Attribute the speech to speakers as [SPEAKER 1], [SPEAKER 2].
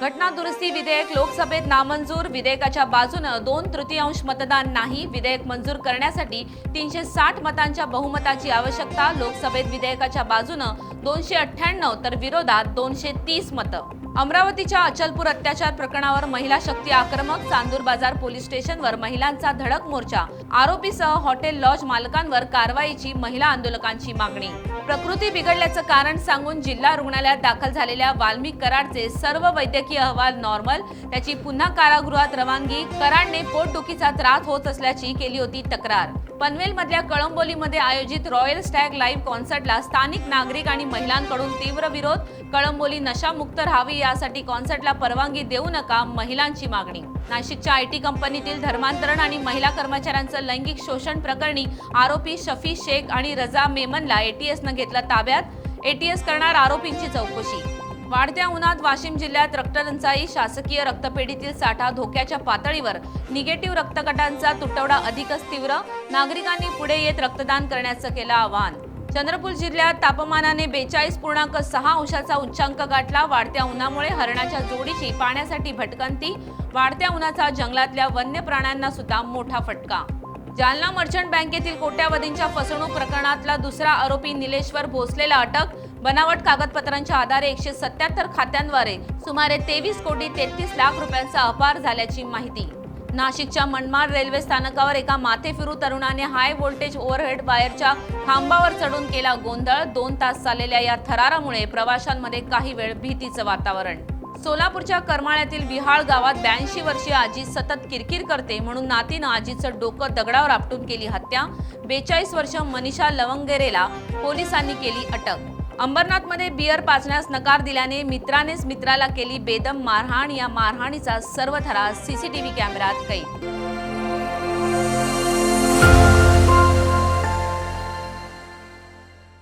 [SPEAKER 1] घटना दुरुस्ती विधेयक लोकसभेत नामंजूर। विधेयकाच्या बाजूने 2/3 मतदान नाही। विधेयक मंजूर करण्यासाठी 360 मतांच्या बहुमताची आवश्यकता। लोकसभेत विधेयकाच्या बाजूने 298 तर विरोधात 230 मतं। अमरावतीच्या अचलपूर अत्याचार प्रकरणावर महिला शक्ती आक्रमक। चांदूर बाजार पोलीस स्टेशनवर महिलांचा धडक मोर्चा। आरोपीसह हॉटेल लॉज मालकांवर कारवाईची महिला आंदोलकांची मागणी। प्रकृती बिघडल्याचं कारण सांगून जिल्हा रुग्णालयात दाखल झालेल्या वाल्मिक कराडचे सर्व वैद्यकीय अहवाल नॉर्मल। त्याची पुन्हा कारागृहात रवानगी। कराडने पोटदुखीचा त्रास होत असल्याची केली होती तक्रार। पनवेलमधल्या कळंबोलीमध्ये आयोजित रॉयल स्टॅग लाईव्ह कॉन्सर्टला स्थानिक नागरिक आणि महिलांकडून तीव्र विरोध। कळंबोली नशामुक्त राहावी यासाठी कॉन्सर्टला परवानगी देऊ नका, महिलांची मागणी। नाशिकच्या आयटी कंपनीतील धर्मांतरण आणि महिला कर्मचाऱ्यांचं लैंगिक शोषण प्रकरणी आरोपी शफी शेख आणि रजा मेमनला एटीएसनं घेतलं ताब्यात। एटीएस करणार आरोपींची चौकशी। वाढत्या उन्हात वाशिम जिल्ह्यात रक्तटंचाई। शासकीय रक्तपेढीतील साठा धोक्याच्या पातळीवर। निगेटिव्ह रक्तगटांचा तुटवडा अधिकच तीव्र। नागरिकांनी पुढे येत रक्तदान करण्याचं केलं आवाहन। चंद्रपूर जिल्ह्यात तापमानाने 42.6 अंशाचा उच्चांक गाठला। वाढत्या उन्हामुळे हरणाच्या जोडीची पाण्यासाठी भटकंती। वाढत्या उन्हाचा जंगलातल्या वन्य प्राण्यांना सुद्धा मोठा फटका। जालना मर्चंट बँकेतील कोट्यावधींच्या फसवणूक प्रकरणातला दुसरा आरोपी निलेश्वर भोसलेला अटक। बनावट कागदपत्रांच्या आधारे 177 खात्यांद्वारे सुमारे 23 कोटी 33 लाख रुपयांचा अपहार झाल्याची माहिती। नाशिकच्या मनमाड रेल्वे स्थानकावर एका माथेफिरू तरुणाने हाय व्होल्टेज ओव्हरहेड वायरच्या खांबावर चढून केला गोंधळ। 2 तास चाललेल्या या थरारामुळे प्रवाशांमध्ये काही वेळ भीतीचं वातावरण। सोलापूरच्या करमाळ्यातील विहाळ गावात 82 वर्षीय आजी सतत किरकिर करते म्हणून नातीनं आजीचं डोकं दगडावर आपटून केली हत्या। 42 वर्ष मनीषा लवंगेरेला पोलिसांनी केली अटक। अंबरनाथमध्ये बियर पाजण्यास नकार दिल्याने मित्रानेच मित्राला केली बेदम मारहाण। या मारहाणीचा सर्व थरार सीसीटीव्ही कॅमेऱ्यात कैद।